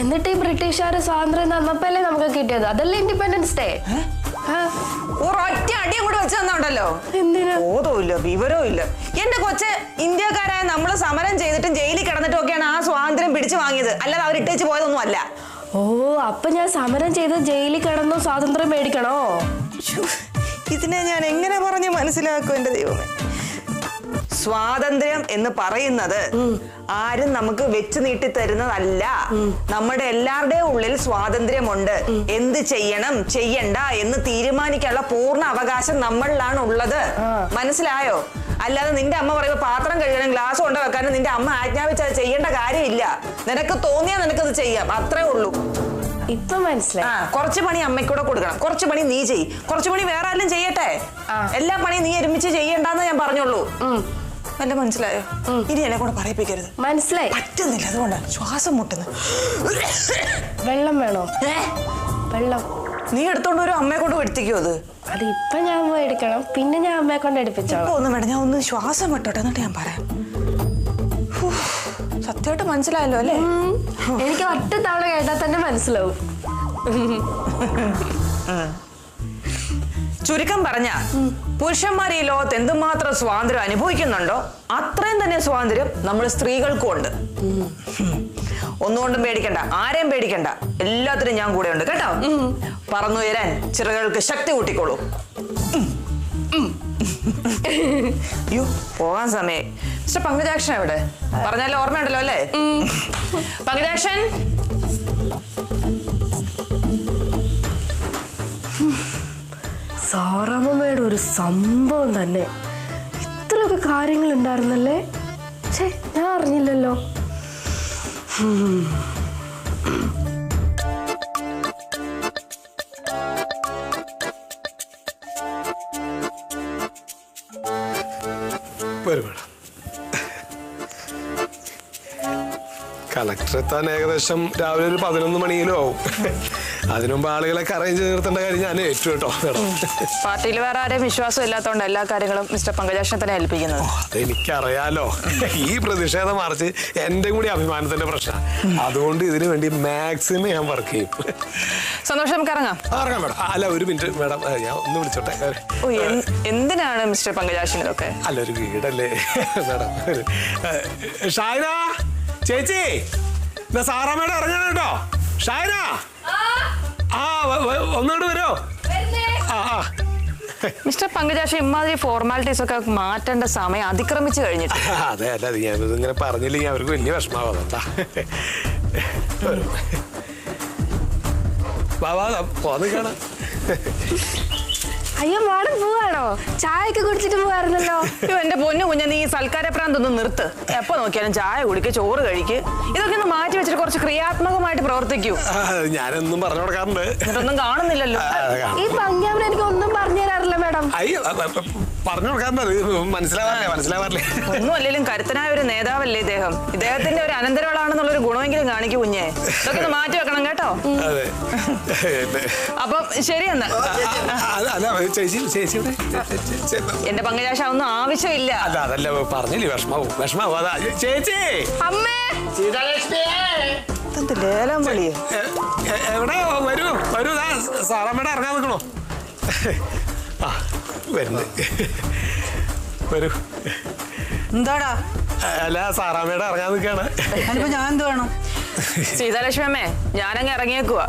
എന്നിട്ട് ഈ ബ്രിട്ടീഷുകാര് സ്വാതന്ത്ര്യം തന്നപ്പോഴല്ലേ നമുക്ക് കിട്ടിയത്. അതല്ലേ ഇൻഡിപെൻഡൻസ് ഡേ. ഒരൊറ്റ അടി അങ്ങോട്ട് വെച്ച് തന്നുണ്ടല്ലോ. എന്തിനാ? ബോധവും ഇല്ല വിവരവും ഇല്ല. എന്റെ കൊച്ച് ഇന്ത്യക്കാരായ നമ്മള് സമരം ചെയ്തിട്ടും ജയിലിൽ കിടന്നിട്ടും ഒക്കെയാണ് ആ സ്വാതന്ത്ര്യം പിടിച്ചു വാങ്ങിയത്. അല്ലാതെ അവരിട്ടേച്ച് പോയതൊന്നും അല്ല. ഓ, അപ്പൊ ഞാൻ സമരം ചെയ്ത് ജയിലിൽ കിടന്നു സ്വാതന്ത്ര്യം മേടിക്കണോ? ഇതിനെ ഞാൻ എങ്ങനെ പറഞ്ഞ് മനസ്സിലാക്കും എന്റെ ദൈവമേ. സ്വാതന്ത്ര്യം എന്ന് പറയുന്നത് ആരും നമുക്ക് വെച്ച് നീട്ടി തരുന്നതല്ല. നമ്മുടെ എല്ലാവരുടെയും ഉള്ളിൽ സ്വാതന്ത്ര്യമുണ്ട്. എന്ത് ചെയ്യണം ചെയ്യണ്ട എന്ന് തീരുമാനിക്കാനുള്ള പൂർണ്ണ അവകാശം നമ്മളിലാണ് ഉള്ളത്. മനസ്സിലായോ? അല്ലാതെ നിന്റെ അമ്മ പറയുമ്പോ പാത്രം കഴുകാനും ഗ്ലാസ് കൊണ്ട് വെക്കാനും നിന്റെ അമ്മ ആജ്ഞാപിച്ച് അത് ചെയ്യേണ്ട കാര്യമില്ല. നിനക്ക് തോന്നിയാൽ നിനക്കത് ചെയ്യാം, അത്രേ ഉള്ളൂ. ഇപ്പൊ മനസ്സിലായി. കുറച്ച് പണി അമ്മയ്ക്കൂടെ കൊടുക്കണം, കുറച്ച് പണി നീ ചെയ്യ്, കുറച്ച് പണി വേറെ ആരും ചെയ്യട്ടെ. എല്ലാ പണിയും നീ ഒരുമിച്ച് ചെയ്യണ്ടെന്ന് ഞാൻ പറഞ്ഞോളൂ. അല്ല, മനസ്സിലായോ? ഇനി എന്നെ കൂടെ പറയിപ്പിക്കരുത്. മനസ്സിലായി. പറ്റുന്നില്ല, അതുകൊണ്ടാണ് ശ്വാസം മുട്ടുന്നത്. വെള്ളം വേണോ? വെള്ളം നീ എടുത്തോണ്ട് ഒരു അമ്മയെ കൊണ്ട് എടുത്തിക്കോ? അത് ഇപ്പൊ ഞാൻ പോയി എടുക്കണം, പിന്നെ ഞാൻ അമ്മയെ കൊണ്ട് എടുപ്പിച്ചോളാം. ഒന്നും വേണ്ട, ഞാൻ ഒന്ന് ശ്വാസം വിട്ടോട്ടെ, എന്നിട്ട് ഞാൻ പറയാം. സത്യമായിട്ട് മനസ്സിലായല്ലോ അല്ലേ? എനിക്ക് ഒറ്റ തവണ കേട്ടാൽ തന്നെ മനസ്സിലാവും. ചുരുക്കം പറഞ്ഞ പുരുഷന്മാർ ഈ ലോകത്ത് എന്തുമാത്രം സ്വാതന്ത്ര്യം അനുഭവിക്കുന്നുണ്ടോ അത്രയും തന്നെ സ്വാതന്ത്ര്യം നമ്മൾ സ്ത്രീകൾക്കും ഉണ്ട്. ഒന്നുകൊണ്ടും പേടിക്കണ്ട, ആരെയും പേടിക്കണ്ട, എല്ലാത്തിനും ഞാൻ കൂടെ ഉണ്ട് കേട്ടോ. പറന്നുയരാൻ ചിറകൾക്ക് ശക്തി കൂട്ടിക്കോളൂ. അയ്യോ, പോകാൻ സമയം. മിസ്റ്റർ പങ്കജാക്ഷൻ എവിടെ? പറഞ്ഞാലും ഓർമ്മയുണ്ടല്ലോ അല്ലേ? പങ്കജാക്ഷൻ, സാറാമ്മയുടെ ഒരു സംഭവം തന്നെ. ഇത്രയൊക്കെ കാര്യങ്ങൾ ഉണ്ടായിരുന്നല്ലേ? ഛേ, ഞാൻ അറിഞ്ഞില്ലല്ലോ. കളക്ടർ എത്താൻ ഏകദേശം രാവിലെ ഒരു 11 മണിയിലും ആവും. അതിനുമുമ്പ് ആളുകളൊക്കെ അറേഞ്ച് ചെയ്ത് നിർത്തേണ്ട കാര്യം ഞാൻ ഏറ്റു കേട്ടോ. പാർട്ടിയിൽ വേറെ ആരെയും വിശ്വാസം ഇല്ലാത്തതുകൊണ്ട് എല്ലാ കാര്യങ്ങളും മിസ്റ്റർ പങ്കജാക്ഷനെ തന്നെ ഏൽപ്പിക്കുന്നത്. അതെനിക്കറിയാലോ. ഈ പ്രതിഷേധ മാർച്ച് എന്റെ കൂടി അഭിമാനത്തിന്റെ പ്രശ്നം. അതുകൊണ്ട് ഇതിനു വേണ്ടി മാക്സിമം ഞാൻ വർക്ക് ചെയ്യും. സന്തോഷം, നമുക്ക് ഇറങ്ങാം. മേഡം. അല്ല, ഒരു മിനിറ്റ് മേഡം, ഞാൻ ഒന്ന് വിളിച്ചോട്ടെ. എന്തിനാണ് മിസ്റ്റർ പങ്കജാക്ഷൻ ഇതൊക്കെ? അല്ല, ഒരു വീടല്ലേ മേഡം. ഷായന ചേച്ചി, സാറാമ്മയുടെ ഇറങ്ങണം കേട്ടോ. ഷായന, ഒന്നുകൂടെ വരുമോ? മിസ്റ്റർ പങ്കജാക്ഷൻ, ഇമാതിരി ഫോർമാലിറ്റീസ് ഒക്കെ മാറ്റേണ്ട സമയം അതിക്രമിച്ചു കഴിഞ്ഞിട്ട്. അതെ, അല്ല, ഞാനിത് ഇങ്ങനെ പറഞ്ഞില്ലെങ്കിൽ അവർക്ക് വലിയ വിഷമാവാ. പോന്ന് കാണാം. അയ്യോ, മാഡം പോവാണോ? ചായ ഒക്കെ കുടിച്ചിട്ട് പോവാറുണ്ടല്ലോ. എന്റെ പൊന്നു കുഞ്ഞ, നീ സൽക്കാര പ്രാന്തൊന്ന് നിർത്ത്. എപ്പോ നോക്കിയാലും ചായ കുടിക്ക്, ചോറ് കഴിക്ക്. ഇതൊക്കെ ഒന്ന് മാറ്റി വെച്ചിട്ട് കുറച്ച് ക്രിയാത്മകമായിട്ട് പ്രവർത്തിക്കൂ. ഞാനൊന്നും പറഞ്ഞു കൊടുക്കാറുണ്ട്. ഇതൊന്നും കാണുന്നില്ലല്ലോ. ഈ പങ്കാവിന് എനിക്ക് ഒന്നും പറഞ്ഞു തരാറില്ല മാഡം. പറഞ്ഞു കൊടുക്കാറുണ്ട്, മനസ്സിലാവാറില്ലേ? ഒന്നും അല്ലെങ്കിലും കരുത്തനായ ഒരു നേതാവല്ലേ ഇദ്ദേഹം. ഇദ്ദേഹത്തിന്റെ ഒരു അനന്തരവളാണെന്നുള്ളൊരു ഗുണമെങ്കിലും കാണിക്കൂ കുഞ്ഞെ. ഇതൊക്കെ ഒന്ന് മാറ്റി വെക്കണം കേട്ടോ. അപ്പൊ ശരി എന്നാ. എന്റെ പങ്കജാക്ഷ ഒന്നും ആവശ്യമില്ല. അതല്ല പറഞ്ഞില്ലേ, വിഷമാവും. അതാ ചേച്ചി. അമ്മേ, ലേലം വിളിയ എവിടെ? വരൂ, സാറാമ്മയുടെ ഇറങ്ങാൻ നിൽക്കണോ? വരുന്നത് വരൂ. എന്താടാ? അല്ല, സാറാമ്മയുടെ ഇറങ്ങാൻ നിൽക്കാണ്. ഞാൻ എന്ത് വേണം? സീതാലക്ഷ്മി അമ്മേ, ഞാനങ്ങ് ഇറങ്ങിയേക്കുവാ.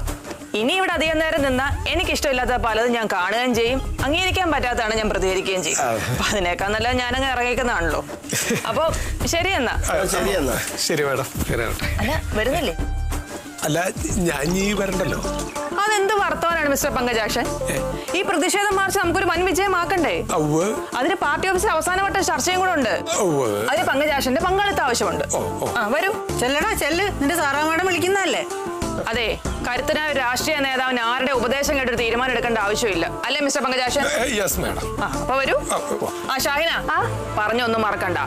ഇനി ഇവിടെ അധികം നേരം നിന്നാ എനിക്കിഷ്ടമില്ലാത്ത പലതും ഞാൻ കാണുകയും ചെയ്യും, അംഗീകരിക്കാൻ പറ്റാത്തതാണ് ഞാൻ പ്രതികരിക്കുകയും ചെയ്യും. അപ്പൊ അതിനേക്കാൾ നല്ല ഞാനങ്ങ് ഇറങ്ങിക്കുന്നതാണല്ലോ. അപ്പൊ ശരി എന്നാ. ശരി മേഡം. അല്ല, വരുന്നില്ലേ? അല്ല, ഞാൻ ഈ വരണ്ടല്ലോ. അതെന്ത് വർത്തമാനാണ് മിസ്റ്റർ പങ്കജാക്ഷൻ? ഈ പ്രതിഷേധ മാർച്ച് നമുക്കൊരു വൻ വിജയമാക്കണ്ടേ? അതിന് പാർട്ടി ഓഫീസിൽ അവസാനവട്ട ചർച്ചയും കൂടെ ഉണ്ട്. അതിന് പങ്കജാക്ഷന്റെ പങ്കാളിത്തം ആവശ്യമുണ്ട്. വരൂ, ചെല്ലടാ, ചെല്ല്. നിന്റെ സാറാമ്മയുടെ വിളിക്കുന്നതല്ലേ? അതെ, കരുത്തനായ ഒരു രാഷ്ട്രീയ നേതാവിന് ആരുടെ ഉപദേശം കേട്ടൊരു തീരുമാനം എടുക്കേണ്ട ആവശ്യമില്ല, അല്ലേ മിസ്റ്റർ പങ്കജാക്ഷൻ? അപ്പൊ വരൂ. ഷാഹിന, പറഞ്ഞൊന്നും മറക്കണ്ട,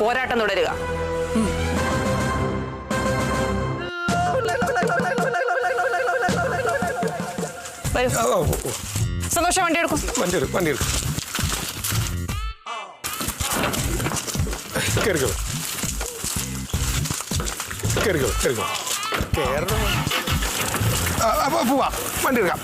പോരാട്ടം തുടരുക. സന്തോഷം, വണ്ടി എടുക്കും. കേറിക്കോ. കേറണം. അപ്പൊ പോവാ, വണ്ടി എടുക്കാം.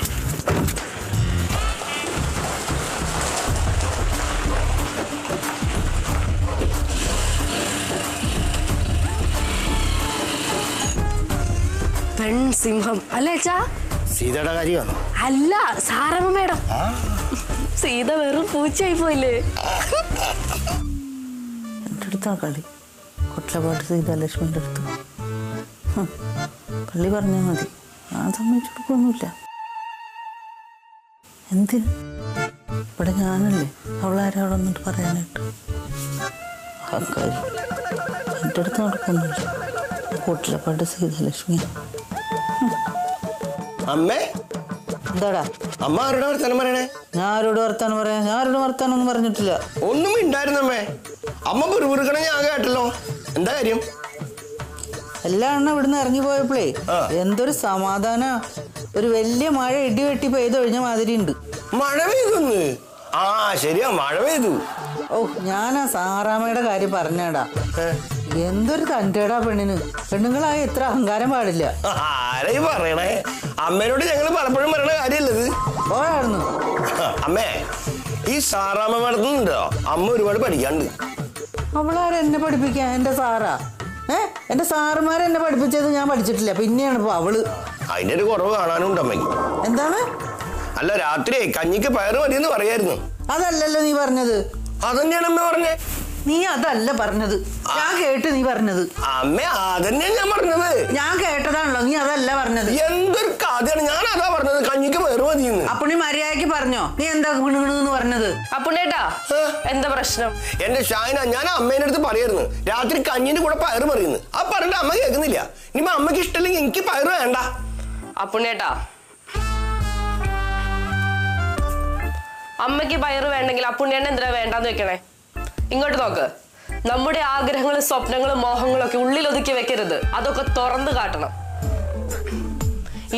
പെൺസിംഹം അല്ലേ അച്ഛാ? സീതയുടെ കാര്യമാണോ? അല്ല, സാറമ്മ മേഡം. സീത വെറും പൂച്ചയായി പോയില്ലേ? എൻ്റെ അടുത്താ കളി. കൊട്ടലപ്പാട്ട് സീതാലക്ഷ്മിൻ്റെ അടുത്ത് പള്ളി പറഞ്ഞാൽ മതി, ഞാൻ സമ്മതിച്ചു കൊടുക്കൊന്നുമില്ല. എന്തിന്? ഇവിടെ ഞാനല്ലേ, അവളാരും അവിടെ വന്നിട്ട് പറയാനായിട്ട്. ആ കാര്യം എൻ്റെ അടുത്ത് നടക്കൊന്നുമില്ല. കൊട്ടലപ്പാട്ട് സീതാലക്ഷ്മി. അമ്മേ, എന്താടാ അമ്മ ആരോട് വർത്താനം പറയണേ? ഞാൻ ആരോട് വർത്താനം പറയാം? ഞാൻ ആരോട് വർത്താനം ഒന്നും പറഞ്ഞിട്ടില്ല. ഒന്നും ഉണ്ടായിരുന്നമ്മേ. അമ്മ പുറുപുറുക്കണ ഞാൻ കേട്ടല്ലോ. എന്താ കാര്യം? എല്ലാ എണ്ണം ഇവിടുന്ന് ഇറങ്ങി പോയപ്പോഴേ എന്തൊരു സമാധാന. ഒരു വലിയ മഴ ഇടിവെട്ടി പെയ്തൊഴിഞ്ഞ മാതിരി ഉണ്ട്. മഴ പെയ്തൊന്ന്? ആ ശരിയാ, മഴ പെയ്തു. ഓ, ഞാനാ സാറാമ്മയുടെ കാര്യം പറഞ്ഞാടാ. എന്തൊരു തൻ്റെടാ പെണ്ണിന്. പെണ്ണുങ്ങളായ എത്ര അഹങ്കാരം പാടില്ല. ആരായി പറയണേ? അമ്മേനോട് ഞങ്ങൾ പലപ്പോഴും പറയണ കാര്യമല്ലത്. ഓടായിരുന്നു. അമ്മേ, ഈ സാറാമ്മ നടത്തുന്നുണ്ടോ? അമ്മ ഒരുപാട് പഠിക്കാണ്ട്. അവളാരെന്നെ പഠിപ്പിക്കാൻ? എൻ്റെ സാറാ? എൻ്റെ സാറുമാരെന്നെ പഠിപ്പിച്ചത് ഞാൻ പഠിച്ചിട്ടില്ല. പിന്നെയാണ് ഇപ്പൊ അവള്. അതിന്റെ ഒരു കുറവ് കാണാനുണ്ട് അമ്മയ്ക്ക്. എന്താണ്? അല്ല, രാത്രി കഞ്ഞിക്ക് പയറ് മതിയെന്ന് പറയായിരുന്നു. അതല്ലല്ലോ നീ പറഞ്ഞത്. അതന്നെയാണ് അമ്മ പറഞ്ഞേ. നീ അതല്ല പറഞ്ഞത്, ഞാൻ കേട്ട് നീ പറഞ്ഞത്. അമ്മ അതന്നെയാണ് ഞാൻ പറഞ്ഞത്. ഞാൻ കേട്ടതാണല്ലോ, നീ അതല്ല പറഞ്ഞത്. എന്തൊരു കഥയാണ്! ഞാൻ അതാ പറഞ്ഞത്, കഞ്ഞിക്ക് പയറ് മതിയെന്ന്. അപ്പൊ നീ മര്യാദക്ക് പറഞ്ഞോ? നീ എന്താ ഗുണുഗുണെന്ന് പറഞ്ഞത്? അപ്പുണ്ണേട്ടാ, എന്താ പ്രശ്നം? എന്റെ ഷായന, ഞാൻ അമ്മേന്റെ അടുത്ത് പറയായിരുന്നു രാത്രി കഞ്ഞിന്റെ കൂടെ പയറ് പറയുന്നു. ആ പറഞ്ഞിട്ട് അമ്മ കേൾക്കുന്നില്ല. ഇനിയിപ്പോ അമ്മക്ക് ഇഷ്ടമില്ലെങ്കിൽ എനിക്ക് പയറ് വേണ്ട. അപ്പുണ്ണേട്ടാ, അമ്മയ്ക്ക് പയറ് വേണ്ടെങ്കിൽ അപ്പുണ്ണേട്ടൻ എന്തിനാ വേണ്ടാന്ന് വെക്കണേ? ഇങ്ങോട്ട് നോക്ക്. നമ്മുടെ ആഗ്രഹങ്ങളും സ്വപ്നങ്ങളും മോഹങ്ങളും ഒക്കെ ഉള്ളിൽ ഒതുക്കി വെക്കരുത്. അതൊക്കെ തുറന്നു കാട്ടണം.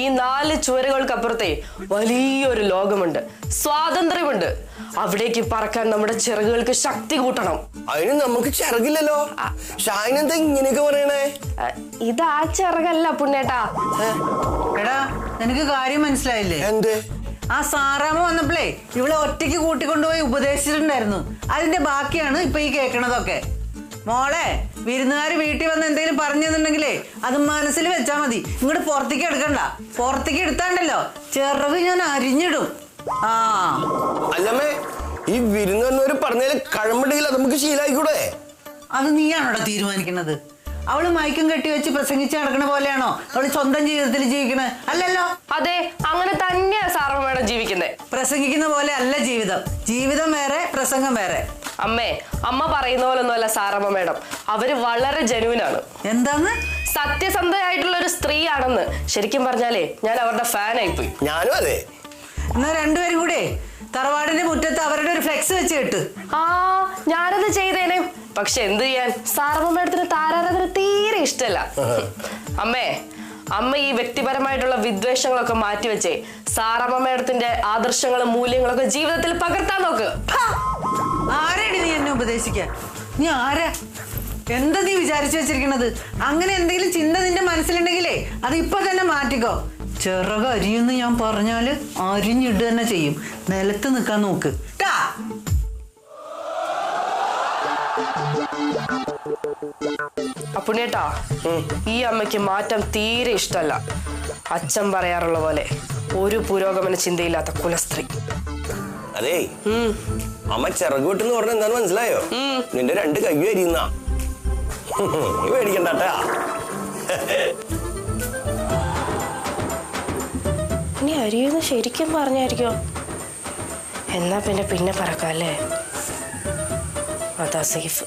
ഈ 4 ചുവരുകൾക്കപ്പുറത്തെ വലിയൊരു ലോകമുണ്ട്, സ്വാതന്ത്ര്യമുണ്ട്. അവിടേക്ക് പറക്കാൻ നമ്മുടെ ചിറകുകൾക്ക് ശക്തി കൂട്ടണം. അതിന് നമുക്ക് ചിറകില്ലല്ലോ. ഷായനെന്താ ഇങ്ങനെയൊക്കെ പറയണേ? ഇത് ആ ചിറകല്ല പുണ്ണേട്ടാ. എടാ, നിനക്ക് കാര്യം മനസ്സിലായില്ലേ? എന്ത്? ആ സാറാമ്മ വന്നപ്പോഴേ ഇവളെ ഒറ്റയ്ക്ക് കൂട്ടിക്കൊണ്ടുപോയി ഉപദേശിച്ചിട്ടുണ്ടായിരുന്നു. അതിന്റെ ബാക്കിയാണ് ഇപ്പൊ ഈ കേൾക്കണതൊക്കെ. മോളെ, വിരുന്നുകാര് വീട്ടിൽ വന്ന് എന്തെങ്കിലും പറഞ്ഞെന്നുണ്ടെങ്കിലേ അത് മനസ്സിൽ വെച്ചാ മതി. ഇങ്ങോട്ട് പുറത്തേക്ക് എടുക്കണ്ട. പുറത്തേക്ക് എടുത്താണ്ടല്ലോ ചിറക് ഞാൻ അരിഞ്ഞിടും. ആ അല്ലമ്മേ, ഈ വിരുന്നവര് പറഞ്ഞാല് കഴമ്പുണ്ടെങ്കിൽ അത് നമുക്ക് ശീലായിക്കൂടെ? അത് നീയാണോടാ തീരുമാനിക്കുന്നത്? അവള് മയക്കം കെട്ടി വെച്ച് പ്രസംഗിച്ച് നടക്കണ പോലെയാണോ അവള് സ്വന്തം ജീവിതത്തിൽ ജീവിക്കണേ? അല്ലല്ലോ. അതെ, അങ്ങനെ തന്നെയാ സാറമ്മ മേഡം ജീവിക്കുന്നേ. പ്രസംഗിക്കുന്ന പോലെ അല്ല ജീവിതം. ജീവിതം വേറെ, പ്രസംഗം വേറെ. അമ്മേ, അമ്മ പറയുന്ന പോലൊന്നുമല്ല സാറമ്മ മേഡം. അവര് വളരെ ജെനുവിനാണ്. എന്താന്ന്? സത്യസന്ധയായിട്ടുള്ള ഒരു സ്ത്രീയാണെന്ന്. ശരിക്കും പറഞ്ഞാലേ ഞാൻ അവരുടെ ഫാനായി പോയി. ഞാനും അതെ. എന്നാ രണ്ടുപേരും കൂടെ തറവാടിന്റെ മുറ്റത്ത് അവരുടെ ഒരു ഫ്ലെക്സ് വെച്ച് കേട്ട്. ആ, ഞാനത് ചെയ്തേനെ. പക്ഷെ എന്ത് ചെയ്യാൻ, സാറമ്മ മേഡത്തിന് താരാരാധന തീരെ ഇഷ്ടമല്ല. അമ്മ ഈ വ്യക്തിപരമായിട്ടുള്ള വിദ്വേഷങ്ങളൊക്കെ മാറ്റിവെച്ചേ സാറമ്മ മേഡത്തിന്റെ ആദർശങ്ങളും മൂല്യങ്ങളൊക്കെ ജീവിതത്തിൽ പകർത്താൻ നോക്ക്. ആരാടി നീ എന്നെ ഉപദേശിക്കാൻ? നീ ആരാ? എന്താ നീ വിചാരിച്ചു വെച്ചിരിക്കണത്? അങ്ങനെ എന്തെങ്കിലും ചിന്ത നിന്റെ മനസ്സിലുണ്ടെങ്കിലേ അത് ഇപ്പൊ തന്നെ മാറ്റിക്കോ. ചിറക് അരിയെന്ന് ഞാൻ പറഞ്ഞാല് അരിഞ്ഞിട്ട് തന്നെ ചെയ്യും. നിലത്ത് നിൽക്കാൻ നോക്ക്. അപ്പുണ്ണേട്ടാ, ഈ അമ്മയ്ക്ക് മാറ്റം തീരെ ഇഷ്ടമല്ല. അച്ഛൻ പറയാറുള്ള പോലെ ഒരു പുരോഗമന ചിന്തയില്ലാത്ത കുലസ്ത്രീ. അതേ, അമ്മ ചിറക് വിട്ടെന്ന് പറഞ്ഞ എന്താന്ന് മനസ്സിലായോ? നിന്റെ 2 കൈ അരിയുന്ന മേടിക്കണ്ടാ. ഇനി അരിയെന്ന് ശരിക്കും പറഞ്ഞായിരിക്കോ? എന്നാ പിന്നെ പറക്കാല്ലേ? അതാ സേഫ്.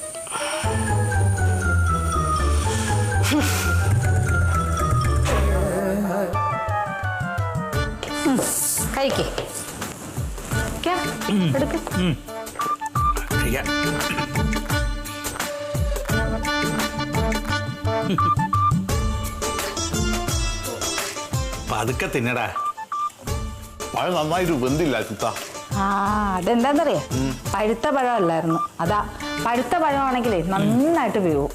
കഴിക്കേ. പതുക്കെ തിന്നടാ. പഴം നന്നായിട്ട് വെന്തില്ല ചിത്ത. ആ, അതെന്താന്നറിയാ, പഴുത്ത പഴമല്ലായിരുന്നു. അതാ, പഴുത്ത പഴമാണെങ്കിലേ നന്നായിട്ട് വേവും.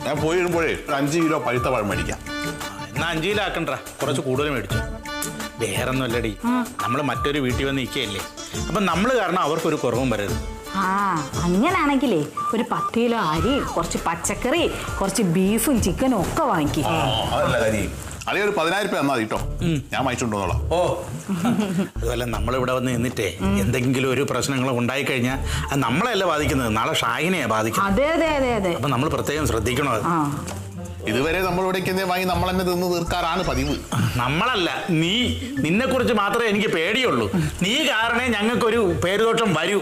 ഞാൻ പോയി വരുമ്പോഴേ 5 കിലോ പഴുത്ത പഴം മേടിക്കാം. എന്നാ 5 കിലോ ആക്കണ്ട, കുറച്ച് കൂടുതൽ മേടിച്ചു. വേറൊന്നുമല്ലടി, നമ്മൾ മറ്റൊരു വീട്ടിൽ വന്ന് നിൽക്കുകയല്ലേ, അപ്പൊ നമ്മൾ കാരണം അവർക്കൊരു കുറവും വരരുത്. ആ അങ്ങനാണെങ്കിലേ ഒരു 10 കിലോ അരി, കുറച്ച് പച്ചക്കറി, കുറച്ച് ബീഫും ചിക്കനും ഒക്കെ വാങ്ങിക്കും. അതല്ല കാര്യം, അല്ലെങ്കിൽ ഒരു 10,000 രൂപ തന്നാ കേട്ടോ, ഞാൻ വാങ്ങിച്ചോണ്ടോളാം. ഓ അതുപോലെ നമ്മളിവിടെ വന്ന് നിന്നിട്ടേ എന്തെങ്കിലും ഒരു പ്രശ്നങ്ങൾ ഉണ്ടായിക്കഴിഞ്ഞാൽ അത് നമ്മളെയല്ല ബാധിക്കുന്നത്, നാളെ ഷാഹിനെയാ ബാധിക്കുന്നത്. അതെ അതെ അതെ അതെ. അപ്പൊ നമ്മൾ പ്രത്യേകം ശ്രദ്ധിക്കണം അത്. ഇതുവരെ നമ്മൾ ഇവിടേക്ക് വാങ്ങി നമ്മൾ തന്നെ തിന്ന് തീർക്കാറാണ് പതിവ്. നമ്മളല്ല, നിന്നെ കുറിച്ച് മാത്രമേ എനിക്ക് പേടിയുള്ളൂ. നീ കാരണേ ഞങ്ങൾക്കൊരു പേരുദോഷം വരൂ.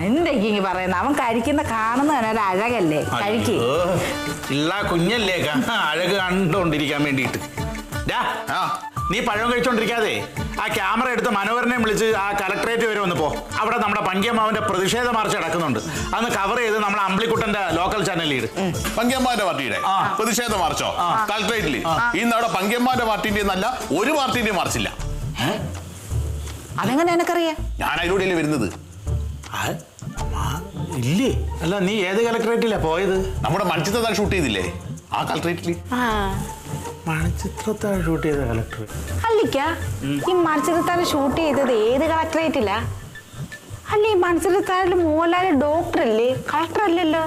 എന്തൊക്കെ പറയുന്നത്, അവൻ കഴിക്കുന്ന കാണുന്ന ഒരു അഴകല്ലേ, കഴിക്കേ ഇള്ള കുഞ്ഞല്ലേ അഴക് കണ്ടുകൊണ്ടിരിക്കാൻ വേണ്ടിയിട്ട്. നീ പഴം കഴിച്ചോണ്ടിരിക്കാതെ ആ ക്യാമറ എടുത്ത് മനോഹരനെ വിളിച്ച് ആ കലക്ടറേറ്റ് വരെ ഒന്ന് പോ. അവിടെ നമ്മുടെ പങ്കിയമ്മാവന്റെ പ്രതിഷേധ മാർച്ച് നടക്കുന്നുണ്ട്, അന്ന് കവർ ചെയ്ത് നമ്മുടെ അമ്പിളിക്കുട്ടന്റെ ലോക്കൽ ചാനലിൽ ഇട്. പങ്കിയമ്മാന്റെ പാർട്ടിയുടെ പ്രതിഷേധ മാർച്ചോ കലക്ടറേറ്റിൽ? ഇന്ന് അവിടെ പങ്കിയമ്മാന്റെ പാർട്ടിന്റെ എന്നല്ല ഒരു പാർട്ടിന്റെ മാർച്ചില്ല. അതെങ്ങനെ എനിക്കറിയാം? ഞാൻ അതിലൂടെയല്ലേ വരുന്നത്. ഇല്ലേ? അല്ല, നീ ഏത് കലക്ടറേറ്റിലാ പോയത്? നമ്മുടെ മൺചിത്രത്താൽ ഷൂട്ട് ചെയ്തില്ലേ ആ കലക്ടറേറ്റിൽ. മൺചിത്രത്താൽ ഷൂട്ട് ചെയ്ത കലക്ടറേറ്റ് അല്ലിക്ക, ഈ മൺചിത്രത്താഴ് ഷൂട്ട് ചെയ്തത് ഏത് കളക്ടറേറ്റില്ല? അല്ല, ഈ മൺചിത്രത്താഴില് മോഹൻലാല് ഡോക്ടർ അല്ലേ, കളക്ടർ അല്ലല്ലോ.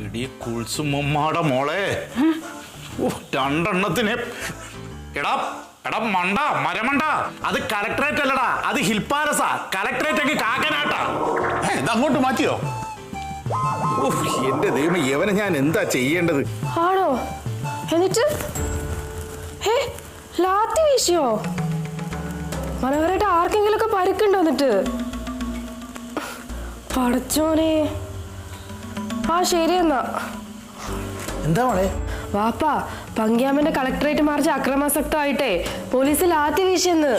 ഇടി കുൾസുമ്മയുടെ മോളെ, രണ്ടെണ്ണത്തിന് എടാ എടാ മണ്ട മരമണ്ട, അത് കലക്ടറേറ്റ് അല്ലടാ, അത് ഹിൽ പാലസാ. കലക്ടറേറ്റ് ഒക്കെ കാക്കനാട്ടാ. ഇത് അങ്ങോട്ട് മാറ്റിയോ? എന്റെ ദൈവം, യവനെ ഞാൻ എന്താ ചെയ്യേണ്ടത്? ആണോ? എന്നിട്ട് ലാത്തി വീശിയോ? മനോഹരായിട്ട് ആർക്കെങ്കിലും ഒക്കെ പരിക്കുണ്ടോ? എന്നിട്ട് പടച്ചോനെ. ആ ശരി എന്നാ. എന്താ മോളെ? വാപ്പാ, പങ്കിയാമ്മന്റെ കളക്ടറേറ്റ് മാർച്ച് അക്രമാസക്തമായിട്ടേ പോലീസ് ലാത്തി വീശിയെന്ന്.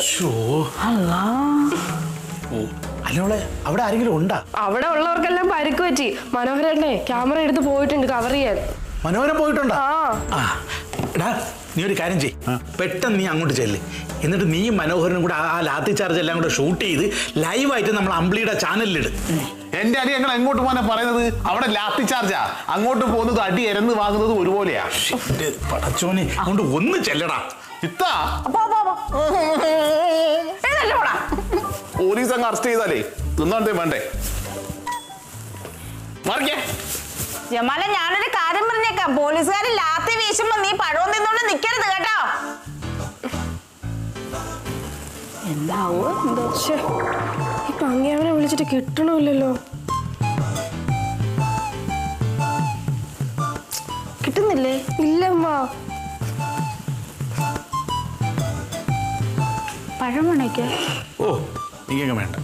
അല്ലോളെ, അവിടെ ആരെങ്കിലും ഉണ്ടാ? അവിടെ ഉള്ളവർക്കെല്ലാം പരിക്ക് പറ്റി. മനോഹരനെ ക്യാമറ എടുത്ത് പോയിട്ടുണ്ട് കവർ ചെയ്യാൻ. മനോഹരൻ പോയിട്ടുണ്ടോ? എടാ, നീ ഒരു കാര്യം ചെയ്, പെട്ടെന്ന് നീ അങ്ങോട്ട് ചെല്ല്. എന്നിട്ട് നീ മനോഹരനും കൂടെ ആ ലാത്തി ചാർജ് എല്ലാം കൂടെ ഷൂട്ട് ചെയ്ത് ലൈവായിട്ട് നമ്മൾ അമ്പിളിയുടെ ചാനലിലിട്. എന്റെ അടി ഞങ്ങൾ എങ്ങോട്ട് പോകാനാ പറയുന്നത്? അവിടെ ലാത്തി ചാർജാ. അങ്ങോട്ട് പോകുന്നത് അടി എരന്ന് വാങ്ങുന്നത് ഒരുപോലെയാ. പടച്ചോനെ, അതുകൊണ്ട് ഒന്ന് ചെല്ലടാ. ഇത്താ പോലീസ് അങ്ങ് അറസ്റ്റ് ചെയ്താലേ തിന്നണ്ടേ വേണ്ടേ? മാറിക്കേ ജമാല, ഞാനൊരു കാര്യം പറഞ്ഞേക്കാം. പോലീസുകാർ ലാത്തി വീശുമ്പോ നീ പഴവും തിന്നോണ്ട് നിക്കരുത് കേട്ടോ. എന്താവോ എന്തോ. ഈ പങ്കിയാമ്മനെ വിളിച്ചിട്ട് കിട്ടണമില്ലല്ലോ. കിട്ടുന്നില്ലേ? ഇല്ലമ്മ. പഴം വേണേക്ക്? ഓ, നീക്കങ്ങ് വേണ്ട.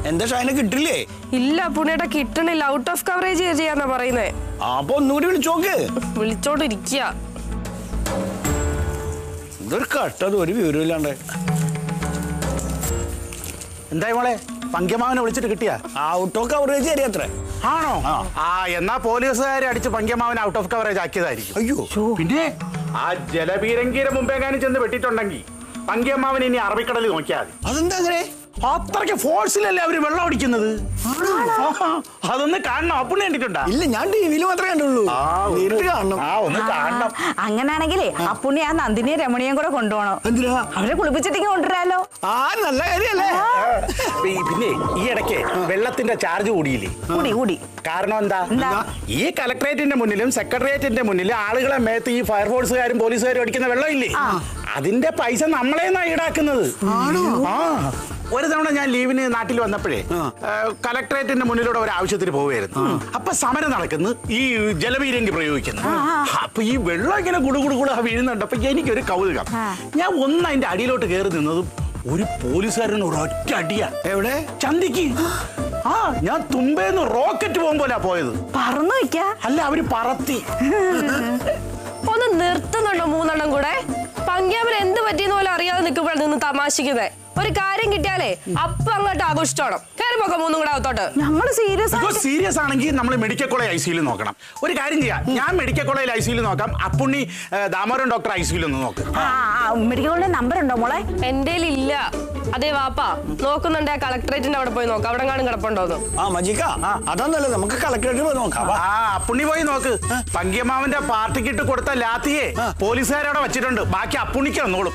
എന്താ ഷാഹിനെ കിട്ടില്ലേ? ഇല്ല പുണ്യേട്ടാ, കിട്ടണില്ല. ഔട്ട് ഓഫ് കവറേജ് ചെയ്യാന്നാ പറയുന്നേ. അപ്പൊ ഒന്നുകൂടി വിളിച്ചോക്ക്. വിളിച്ചോണ്ടിരിക്കുക. ഇതൊരു കട്ടത്, ഒരു വിവരമില്ലാണ്ട്. എന്തായി മോളെ, പങ്കിയമ്മാവനെ വിളിച്ചിട്ട് കിട്ടിയാ? ഔട്ട് ഓഫ് കവറേജ് അറിയാത്ര. ആണോ? എന്നാ പോലീസുകാരെ അടിച്ച് പങ്കിയമ്മാവൻ ഔട്ട് ഓഫ് കവറേജ് ആക്കിയതായിരിക്കും. അയ്യോ, പിന്നെ ആ ജലപീരങ്കിയുടെ മുമ്പേങ്ങാനും ചെന്ന് വെട്ടിട്ടുണ്ടെങ്കിൽ പങ്കിയമ്മാവൻ ഇനി അറബിക്കടലിൽ നോക്കിയാൽ മതി. അതെന്താ അങ്ങനെ? അത്രയ്ക്ക് ഫോഴ്സിലല്ലേ അവര് വെള്ളം അടിക്കുന്നത്. അതൊന്ന് കാണണം. അപ്പുണ്ണി കണ്ടിട്ടുണ്ടോ? ഇല്ല, ഞാൻ ടിവിയിൽ മാത്രമേ കണ്ടുള്ളൂ. നേരിട്ട് കാണണം. ഒന്ന് കാണണം. അങ്ങനാണെങ്കിലേ അപ്പുണ്ണി ആ നന്ദിനിയെ രമണിയും കൂടെ കൊണ്ടുപോകണം. എന്തിനാ? അവരെ കുളിപ്പിച്ചിട്ടേക്ക് കൊണ്ടുവരാലോ. നല്ല കാര്യല്ലേ? പിന്നെ ഈ ഇടയ്ക്ക് വെള്ളത്തിന്റെ ചാർജ് കൂടിയില്ലേ? കൂടി. കാരണം എന്താ? ഈ കലക്ടറേറ്റിന്റെ മുന്നിലും സെക്രട്ടേറിയറ്റിന്റെ മുന്നിലും ആളുകളെ മേത്ത് ഈ ഫയർഫോഴ്സുകാരും പോലീസുകാരും അടിക്കുന്ന വെള്ളം ഇല്ലേ, അതിന്റെ പൈസ നമ്മളെന്നാ ഈടാക്കുന്നത്. ഒരു തവണ ഞാൻ ലീവിന് നാട്ടിൽ വന്നപ്പോഴേ കലക്ടറേറ്റിന്റെ മുന്നിലൂടെ ഒരു ആവശ്യത്തിന് പോവുകയായിരുന്നു. അപ്പൊ സമരം നടക്കുന്നു, ഈ ജലപീരങ്കി പ്രയോഗിക്കുന്നു. അപ്പൊ ഈ വെള്ളം ഇങ്ങനെ കുടുകുടുകൂടെ വീഴുന്നുണ്ട്. അപ്പൊ എനിക്കൊരു കൗതുകം. ഞാൻ ഒന്ന് അതിന്റെ അടിയിലോട്ട് കയറി നിന്നതും ഒരു പോലീസുകാരൻ ഒരൊറ്റ അടിയാ. എവിടെ? ചന്തിക്ക്. ഞാൻ തുമ്പേന്ന് റോക്കറ്റ് പോകുമ്പോലാ പോയത്. പറന്നു വയ്ക്ക? അല്ല, അവര് പറത്തി. ഒന്ന് നിർത്തുന്നുണ്ടോ മൂന്നെണ്ണം കൂടെ? പങ്കിയാമ്മൻ എന്ത് പറ്റിയെന്ന് പോലെ അറിയാതെ നിൽക്കുമ്പോൾ നിന്ന് തമാശിക്കുന്നേ. ഒരു കാര്യം കിട്ടിയാലേ അപ്പൊ അങ്ങോട്ട് ആഘോഷിച്ചോണം. കയറി കേറിപ്പോക്കോ മൂന്നും കൂടെ അകത്തോട്ട്. ഞങ്ങള് സീരിയസ് ആണെങ്കിൽ നമ്മൾ മെഡിക്കൽ കോളേജ് ICUയിൽ നോക്കണം. ഒരു കാര്യം ചെയ്യാം, ഞാൻ മെഡിക്കൽ കോളേജ് ICUയിൽ നോക്കാം, അപ്പുണ്ണി ദാമോദരൻ ഡോക്ടർ ICUയിൽ ഒന്ന് നോക്ക്. മെഡിക്കൽ കോളേജിന്റെ നമ്പർ ഉണ്ടോ മോളെ? എന്റെ ഇല്ല. അതെ വാപ്പാ, നോക്കുന്നുണ്ട് കളക്ടറേറ്റിന്റെ അവിടെ പോയി നോക്കാം, അവിടെ കാണും കിടപ്പുണ്ടോന്ന്. അതാ നല്ലത്, നമുക്ക് കളക്ടറേറ്റ് പോയി നോക്കാം. അപ്പുണ്ണി പോയി നോക്ക്. പങ്കിയമ്മാവന്റെ പാർട്ടിക്കിട്ട് കൊടുത്ത ലാത്തിയെ പോലീസുകാരവിടെ വെച്ചിട്ടുണ്ട്, ബാക്കി അപ്പുണ്ണിക്ക് വന്നോളും.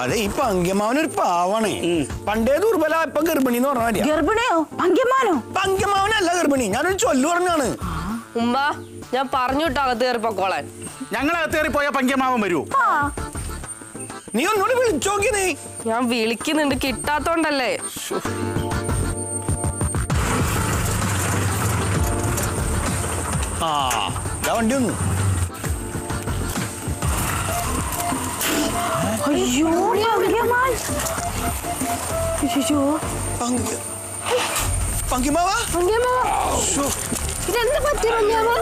അതെ, ഈ പങ്കിയമ്മാവനൊരു പാവാണേ. പണ്ടേ ദുർബല, ഇപ്പൊ ഗർഭിണി എന്ന് പറഞ്ഞാൽ. ഗർഭിണിയോ? പങ്കിയമ്മാനോ? പങ്കിയമ്മാവനല്ല ഗർഭിണി, ഞാനൊരു ചൊല്ലു പറഞ്ഞാണ്. ഉമ്മ ഞാൻ പറഞ്ഞു വിട്ടോ അകത്ത് കയറിപ്പോക്കോളാൻ. ഞങ്ങൾ അകത്ത് കയറി പോയാൽ പങ്കിയമ്മാവൻ വരൂ. നീ ഒന്നോട് വിളിച്ചോക്കി. നീ ഞാൻ വിളിക്കുന്നുണ്ട്, കിട്ടാത്തോണ്ടല്ലേ. വണ്ടി വന്നു. അയ്യോ പങ്കിയമ്മാൻ. അയ്യോ പങ്കിയമ്മാവാ, ഇതെന്ത് പറ്റി പങ്കിയമ്മ?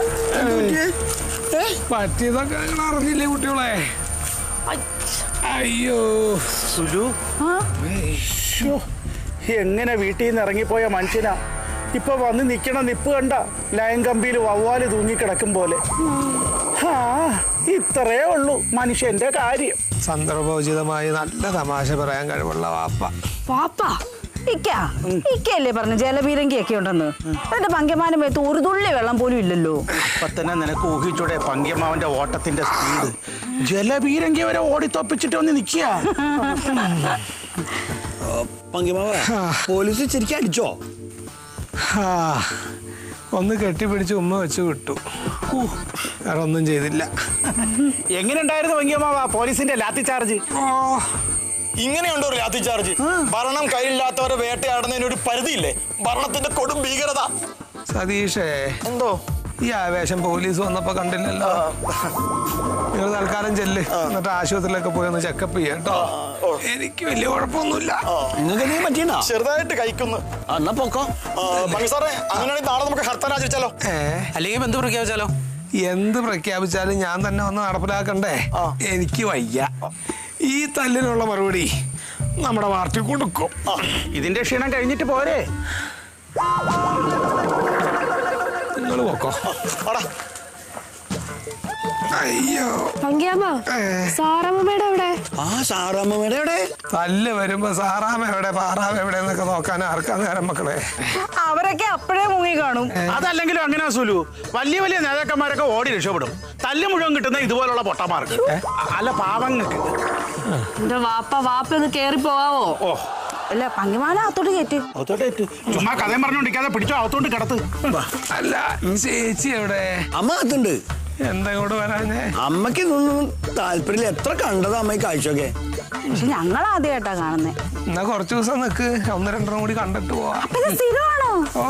പറ്റിയതൊക്കെ നിങ്ങൾ അറിഞ്ഞില്ലേ കുട്ടികളെ? അയ്യോ സുലു, എങ്ങനെ വീട്ടിൽ നിന്ന് ഇറങ്ങിപ്പോയ മനുഷ്യനാ ഇപ്പൊ വന്ന് നിക്കണ നിപ്പ് കണ്ട ലയൻ കമ്പിയിൽ വവ്വാല് തൂങ്ങിക്കിടക്കും പോലെ. ഇത്രേ ഉള്ളൂ മനുഷ്യന്റെ കാര്യം. സന്ദർഭോചിതമായി നല്ല തമാശ പറയാൻ കഴിവുള്ള വാപ്പ. പാപ്പാ ഇക്കല്ലേ പറഞ്ഞു ജലപീരങ്കിയൊക്കെ ഉണ്ടെന്ന്. എന്നിട്ട് പങ്കിയമ്മാന്റെ മേത്ത് ഒരു തുള്ളി വെള്ളം പോലും ഇല്ലല്ലോ. അപ്പൊ തന്നെ നിനക്ക് ഊഹിച്ചൂടെ പങ്കിയമ്മാവന്റെ ഓട്ടത്തിന്റെ സ്പീഡ്? ജലപീരങ്കി വരെ ഓടിത്തൊപ്പിച്ചിട്ട് ഒന്ന് നിക്കുക. പങ്കിയമ്മാവ, പോലീസ് ശരിക്കും അടിച്ചോ? ഒന്ന് കെട്ടിപ്പിടിച്ച് ഉമ്മ വെച്ച് വിട്ടു, വേറെ ഒന്നും ചെയ്തില്ല. എങ്ങനെ ഉണ്ടായിരുന്നു പങ്കിയമ്മാവ പോലീസിന്റെ ലാത്തി ചാർജ്? ഇങ്ങനെയുണ്ടോ ലാത്തി ചാർജ്? ഭരണം കയ്യിലില്ലാത്തവരെ വേട്ടയാടുന്നതിന് ഒരു പരിധിയില്ലേ? ഭരണത്തിന്റെ കൊടും ഭീകരത. സതീഷേ, എന്തോ ഈ ആവേശം പോലീസ് വന്നപ്പോ കണ്ടില്ലല്ലോ. നിങ്ങൾ തൽക്കാലം ചെല്ല്, എന്നിട്ട് ആശുപത്രിയിലൊക്കെ പോയി ഒന്ന് ചെക്കപ്പ് ചെയ്യാം കേട്ടോ. എനിക്ക് വലിയ കുഴപ്പമൊന്നുമില്ല. നിങ്ങൾക്ക് എന്തെങ്കിലും പറ്റിയെന്നാ? ചെറുതായിട്ട് കഴിക്കുന്നു. എന്നാ പോക്കോ. സാറേ, അങ്ങനെയാണെങ്കിൽ നാളെ നമുക്ക് ഹർത്താൽ ആചരിച്ചാലോ? അല്ലെങ്കിൽ എന്ത് പ്രഖ്യാപിച്ചാലോ? എന്ത് പ്രഖ്യാപിച്ചാലും ഞാൻ തന്നെ ഒന്ന് നടപ്പിലാക്കണ്ടേ? എനിക്ക് വയ്യ. ഈ തല്ലിനുള്ള മറുപടി നമ്മുടെ പാർട്ടി കൊടുക്കും. ഇതിന്റെ ക്ഷീണം കഴിഞ്ഞിട്ട് പോരെ? നിങ്ങൾ പോക്കോ. അയ്യോ പങ്കിയമ്മ, സാറമ്മയുടെ എവിടെ? സാറാമ്മയുടെ എവിടെ? തല്ല് വരുമ്പോ സാറാമ എവിടെ പാറാമ എവിടെ എന്നൊക്കെ നോക്കാൻ ആർക്കാ നേരം മക്കളെ? അവരൊക്കെ അപ്പോഴേ മുങ്ങി കാണും. അതല്ലെങ്കിലും അങ്ങനെ സുലു, വലിയ വലിയ നേതാക്കന്മാരൊക്കെ ഓടി രക്ഷപ്പെടും. തല്ല് മുഴുവൻ കിട്ടുന്ന ഇതുപോലുള്ള പൊട്ടന്മാർക്ക്, അല്ല പാവങ്ങൾക്ക്. എന്റെ വാപ്പ ഒന്ന് കേറി പോവാവോ? അല്ല പങ്കിയമ്മാനെ അകത്തോട്ട് കയറ്റി. ചുമ്മാ കഥയും പറഞ്ഞോണ്ടിരിക്കാതെ പിടിച്ചോ, അകത്തോണ്ട് കിടത്ത്. അല്ല, ഈ ചേച്ചി എവിടെ? അമ്മ അതുണ്ട്. എന്താ ഇങ്ങോട്ട് വരാഞ്ഞേ? അമ്മക്ക് ഇതൊന്നും താല്പര്യമില്ല. എത്ര കണ്ടത് അമ്മ ഈ കാഴ്ചയൊക്കെ? പക്ഷെ ഞങ്ങൾ ആദ്യമായിട്ടാ കാണുന്നേ. എന്നാ കുറച്ചു ദിവസം നിക്ക്, ഒന്ന് രണ്ടെണ്ണം കൂടി കണ്ടിട്ട് പോവാ. സ്ഥിരമാണോ? ഓ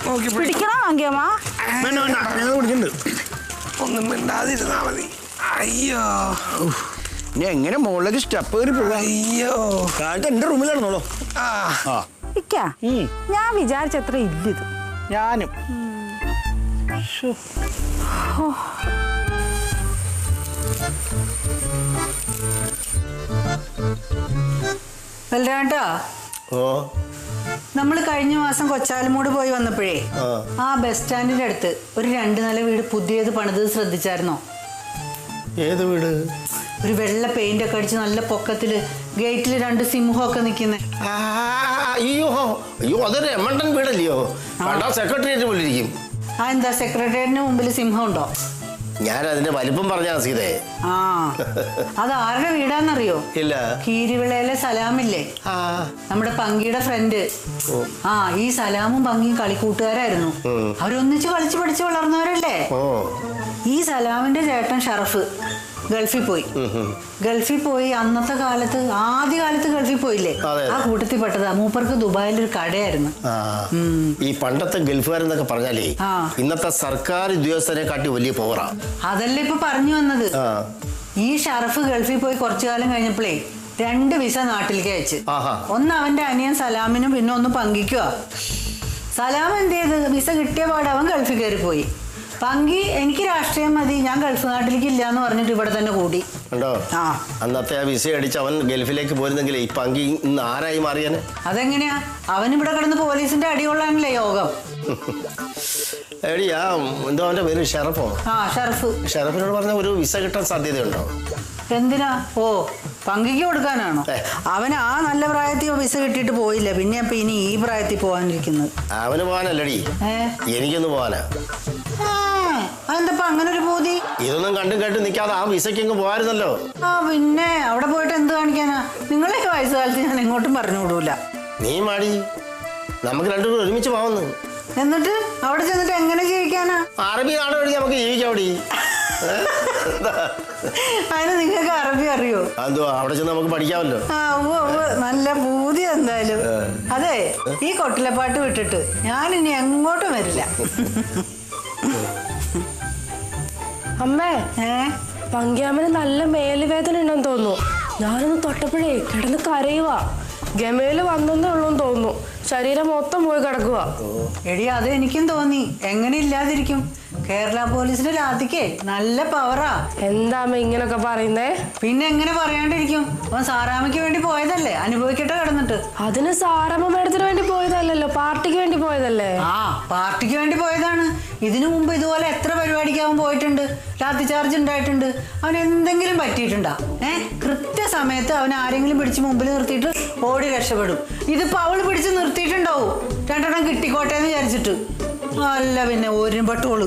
നോക്കി പിടിക്കണോ പങ്കിയമ്മ? പിടിച്ചിട്ടുണ്ട്. ഒന്നും മിണ്ടാതിരുന്നാ മതി. അയ്യോ, ഇനി എങ്ങനെ മുകളിലേക്ക് സ്റ്റെപ്പ് കയറി പോവാ? അയ്യോ, കാലത്ത് എന്റെ റൂമിലായിരുന്നോളൂ. ഇക്ക ഞാൻ വിചാരിച്ചത്ര ഇല്ലിത്. ഞാനും ബലരാട്ടാ, നമ്മൾ കഴിഞ്ഞ മാസം കൊച്ചാലുമൂട് പോയി വന്നപ്പോഴേ ആ ബസ് സ്റ്റാൻഡിന്റെ അടുത്ത് ഒരു 2 നില വീട് പുതിയത് പണിത് ശ്രദ്ധിച്ചായിരുന്നോ? ഏത് വീട്? ഒരു വെള്ള പെയിന്റ് ഒക്കെ അടിച്ച് നല്ല പൊക്കത്തില് ഗേറ്റില് 2 സിംഹമൊക്കെ നിൽക്കുന്നേ. അയ്യോ അയ്യോ, അതൊരു എമ്മണ്ടൻ വീടല്ലയോ? സെക്രട്ടേറിയറ്റ് പോലെ ഇരിക്കും. എന്താ സെക്രട്ടേറിയറ്റിന് മുമ്പിൽ സിംഹം ഉണ്ടോ? ഞാൻ അതിന്റെ വലിപ്പം പറഞ്ഞ സീതേ. അത് ആരുടെ വീടാന്നറിയോ? ഇല്ല. കീരിവിളയിലെ സലാമില്ലേ, നമ്മുടെ പങ്കിയുടെ ഫ്രണ്ട്. ഈ സലാമും പങ്കിയും കളിക്കൂട്ടുകാരായിരുന്നു. അവരൊന്നിച്ച് കളിച്ച് പഠിച്ച് വളർന്നവരല്ലേ. ഈ സലാമിന്റെ ചേട്ടൻ ഷറഫ് ഗൾഫിൽ പോയി അന്നത്തെ കാലത്ത് ആദ്യകാലത്ത് ഗൾഫിൽ പോയില്ലേ, ആ കൂട്ടത്തിൽ പെട്ടതാ. മൂപ്പർക്ക് ദുബായിൽ ഒരു കടയായിരുന്നു. ഈ പണ്ടത്തെ ഗൾഫുകാരെന്നൊക്കെ പറഞ്ഞാലേ ഇന്നത്തെ സർക്കാർ ഉദ്യോഗസ്ഥരെ കാട്ടി വലിയ പവറാ. അതല്ലേ ഇപ്പൊ പറഞ്ഞു വന്നത്. ഈ ഷറഫ് ഗൾഫിൽ പോയി കുറച്ചു കാലം കഴിഞ്ഞപ്പോഴേ 2 വിസ നാട്ടിലേക്ക് അയച്ച്. ഒന്ന് അവന്റെ അനിയൻ സലാമിനും, പിന്നെ ഒന്ന് പങ്കിക്കുക. സലാം എന്ത് ചെയ്ത് വിസ കിട്ടിയ പാട് അവൻ ഗൾഫിൽ കയറി പോയി. പങ്കി എനിക്ക് രാഷ്ട്രീയം മതി, ഞാൻ ഗൾഫ് നാട്ടിലേക്ക് ഇല്ല എന്ന് പറഞ്ഞിട്ട് ഇവിടെ തന്നെ കൂടി. ഉണ്ടോ? അന്നത്തെ ആ വിസ അടിച്ച് അവൻ ഗൾഫിലേക്ക് പോരുന്നെങ്കിൽ ഈ പങ്കി ഇന്ന് ആരായി മാറിയാന്? അതെങ്ങനെയാ? അവൻ ഇവിടെ കിടന്ന് പോലീസിന്റെ അടികൊള്ളാനല്ലേ യോഗം. എടിയാ എന്തോ അവന്റെ പേര് ഷെറഫോ? ഷെറഫ്. ഷെറഫിനോട് പറഞ്ഞ ഒരു വിസ കിട്ടാൻ സാധ്യതയുണ്ടോ? എന്തിനാ? ഓ, പങ്കിക്ക് കൊടുക്കാനാണോ? അവൻ ആ നല്ല പ്രായത്തിൽ വിസ കിട്ടിയിട്ട് പോയില്ല, പിന്നെ അപ്പൊ ഇനി ഈ പ്രായത്തിൽ പോകാനിരിക്കുന്നത്. അവന് പോകാനല്ലടി, എനിക്കൊന്ന് പോകാനാ. അതെന്തപ്പ അങ്ങനെ ഒരു പൂതി? ഇതൊന്നും കണ്ടും കേട്ടും നിൽക്കാതെ ആ വിസയ്ക്ക് ഇങ്ങ് പോകാരുന്നല്ലോ. പിന്നെ അവിടെ പോയിട്ട് എന്ത് കാണിക്കാനാ? നിങ്ങളൊക്കെ വയസ്സുകാലത്ത് ഞാൻ എങ്ങോട്ടും പറഞ്ഞു വിടൂല. നീ മാടി, നമുക്ക് രണ്ടുപേരും ഒരുമിച്ച് പോവുന്നു. എന്നിട്ട് അവിടെ ചെന്നിട്ട് എങ്ങനെ ജീവിക്കാനാ? അറബി നാട് വഴി നമുക്ക് ജീവിക്കാം. അവിടെ അതിന് നിങ്ങൾക്ക് അറബി അറിയോ? അതോ അവിടെ ചെന്ന് നമുക്ക് പഠിക്കാമല്ലോ. നല്ല പൂതി എന്തായാലും. അതെ, ഈ കൊട്ടിലപ്പാട്ട് വിട്ടിട്ട് ഞാൻ ഇനി എങ്ങോട്ടും വരില്ല. അമ്മേ, പങ്കിയാമ്മന് നല്ല മേലുവേദന ഉണ്ടെന്ന് തോന്നുന്നു. ഞാനൊന്ന് തൊട്ടപ്പോഴേ കിടന്ന് കരയുവാ. ഗമയില് വന്നേ ഉള്ളൂന്ന് തോന്നുന്നു. ശരീരം മൊത്തം പോയി കിടക്കുക. എടി, അത് എനിക്കും തോന്നി. എങ്ങനെ ഇല്ലാതിരിക്കും? കേരള പോലീസിന്റെ രാത്രിക്കേ നല്ല പവറാ. എന്താമ്മ ഇങ്ങനൊക്കെ പറയുന്നേ? പിന്നെ എങ്ങനെ പറയാണ്ടിരിക്കും? അവൻ സാറാമ്മയ്ക്ക് വേണ്ടി പോയതല്ലേ, അനുഭവിക്കട്ടെ കിടന്നിട്ട്. അതിന് സാറാമ്മ മേഡത്തിന് വേണ്ടി പോയതല്ലല്ലോ, പാർട്ടിക്ക് വേണ്ടി പോയതല്ലേ? പാർട്ടിക്ക് വേണ്ടി പോയതാണ്. ഇതിനു മുമ്പ് ഇതുപോലെ എത്ര പരിപാടിക്ക് അവൻ പോയിട്ടുണ്ട്, ലാത്തി ചാർജ് ഉണ്ടായിട്ടുണ്ട്. അവൻ എന്തെങ്കിലും പറ്റിയിട്ടുണ്ടാ? കൃത്യസമയത്ത് അവൻ ആരെങ്കിലും പിടിച്ച് മുമ്പിൽ നിർത്തിയിട്ട് ഓടി രക്ഷപ്പെടും. ഇതിപ്പോ അവള് പിടിച്ച് നിർത്തിയിട്ടുണ്ടാവും, രണ്ടെണ്ണം കിട്ടിക്കോട്ടെ എന്ന് വിചാരിച്ചിട്ട്. അല്ല പിന്നെ ഒരുപട്ടോള്.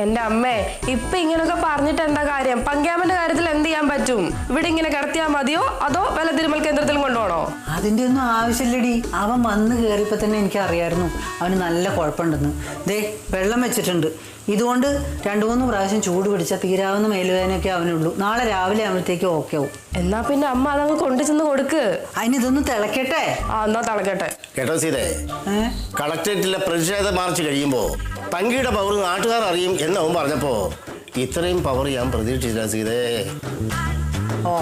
എന്റെ അമ്മേ, ഇപ്പൊ ഇങ്ങനൊക്കെ പറഞ്ഞിട്ട് എന്താ കാര്യം? പങ്കിയാമ്മന്റെ കാര്യത്തിൽ എന്ത് ചെയ്യാൻ പറ്റും? ഇവിടെ ഇങ്ങനെ കിടത്തിയാ മതിയോ അതോ വല്ല തിരുമൽ കേന്ദ്രത്തിലും കൊണ്ടുപോകണോ? അതിന്റെ ഒന്നും ആവശ്യമില്ലടി. അവൻ വന്ന് കയറിയപ്പോ തന്നെ എനിക്ക് അറിയായിരുന്നു അവന് നല്ല കുഴപ്പമുണ്ടെന്ന്. ദേ, വെള്ളം വെച്ചിട്ടുണ്ട്. ഇതുകൊണ്ട് 2-3 പ്രാവശ്യം ചൂട് പിടിച്ചാൽ തീരാവുന്ന മേലുവേദനയൊക്കെ അവനുള്ളൂ. നാളെ രാവിലെ ആവുമ്പോഴത്തേക്കും ഓക്കെ ആവും. എന്നാ പിന്നെ അമ്മ അതങ്ങ് കൊണ്ടു ചെന്ന് കൊടുക്ക്. അതിനിതൊന്ന് തിളക്കട്ടെ. എന്നാ തിളക്കട്ടെ. കേട്ടോ സീതേ, കളക്ടറേറ്റിലെ പ്രതിഷേധ മാർച്ച് കഴിയുമ്പോ പങ്കിയുടെ പവർ നാട്ടുകാർ അറിയും എന്നവൻ പറഞ്ഞപ്പോ ഇത്രയും പവർ ഞാൻ പ്രതീക്ഷിച്ചില്ല സീതേ. ഓ